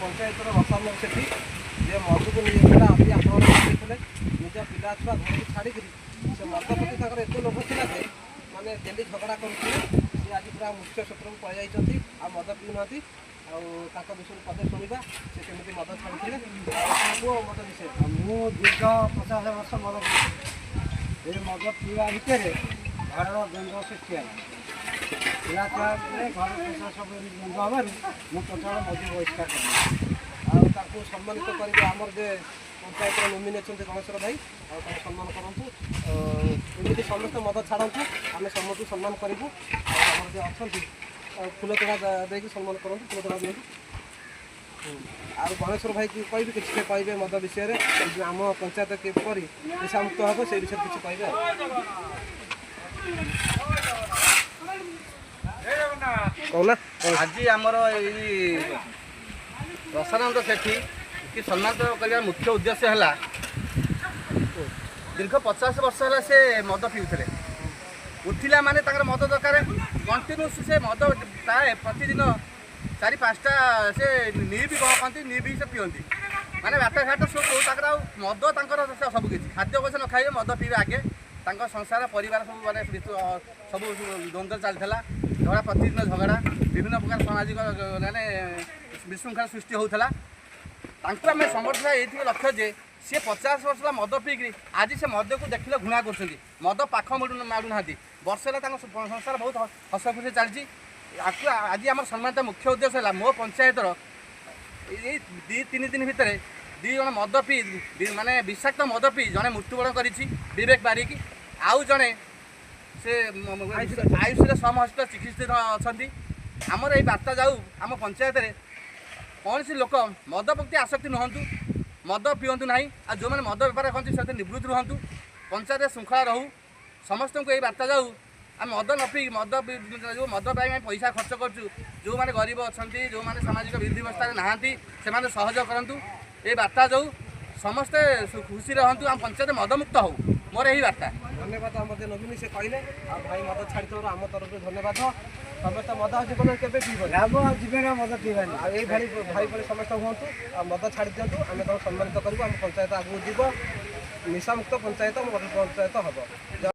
पंचायतर रसायन सेठी जे मधु को नहीं अभी आप निज पिला छुआ घर को छाड़ी से मद प्रति एत लोभ था माने डेली झगड़ा करुले सी आज पूरा मुख्य क्षेत्र को पलि जाइए आ मद पीना विषय पदे शुणा से केमी मद छाड़ी मद विषय मु दीर्घ 50 वर्ष मद ये मद पीवा भितर घर द्वंद्व सृष्टि है पिला छुआ घर पैसा सब द्वंद्व हमारे मुझे टोटाल मद बहिष्कार कर सम्मानित करेंगे आमर जे पंचायत नोमिनी अच्छा गणेश्वर भाई और सम्मान करूँ एमती समस्त मद छाड़ू आम समस्त सम्मान करूँ आम जो अच्छा फूल तोड़ा देखिए सम्मान करूँ फूल तोड़ा दिखाँ आ गणेश्वर भाई की कह किसी कहे मद विषय आम पंचायत किपर निशामुक्त हम से विषय किसी कहे कहना आज आमर रसानंद सेठी कि सम्मानित करने मुख्य उद्देश्य है दीर्घ 50 वर्ष है से मद पीऊे उठिला माने मद दरकार कंटिन्यूस से मद प्राय प्रतिदिन 4-5टा से नी भी कहती नी भी से पीती माने बाट घाट सब मद सबकि खाद्य पयसा न खाइए मद पीवे आगे संसार परिवार सब माने सब द्वंद्व चलता झगड़ा प्रतिदिन झगड़ा विभिन्न प्रकार सामाजिक माने विशृंखला सृष्टि होता आम समर्थन ये लक्ष्य जे सी 50 वर्ष मद पीकि आज से मद को देखने घृणा कर मद पाख मारूना वर्ष है संसार बहुत हस खुशी चलती आज आम सम्मानित मुख्य उद्देश्य है मो पंचायतर ये 2-3 दिन भितर 2 जन मद पी माने विषाक्त मद पी जड़े मृत्युवरण कर विवेक बारिक आउ जड़े से आयुष समस्त चिकित्सित अच्छा आमर ये बार्ता जाऊ आम पंचायत कौन सी लोक मद प्रति आसक्ति नुहतु मद पीयंतु ना आ जो मैंने मद बेपार करते से निवृत्त रुहतु पंचायत श्रृंखला रहू समस्त को यही बार्ता जाऊ आम मद न पी मद जो मद पाई पैसा खर्च करूँ जो मैंने गरीब अच्छा जो मैंने सामाजिक विधि व्यवस्था नहांती से सहयोग करूँ ये बार्ता जाऊ समस्ते खुशी रहतु आम पंचायत मदमुक्त हो मोर यही बार्ता धन्यवाद आम नवीन से कहले भाई मद छाड़ी आम तरफ धन्यवाद समस्त मद जीवन के जीवन मद पीवानी ये भाई भाई समस्त हूँ मद छाड़ी दिंतु आम सम्मानित करूँ आम पंचायत आगे जीव निशामुक्त पंचायत पंचायत हम।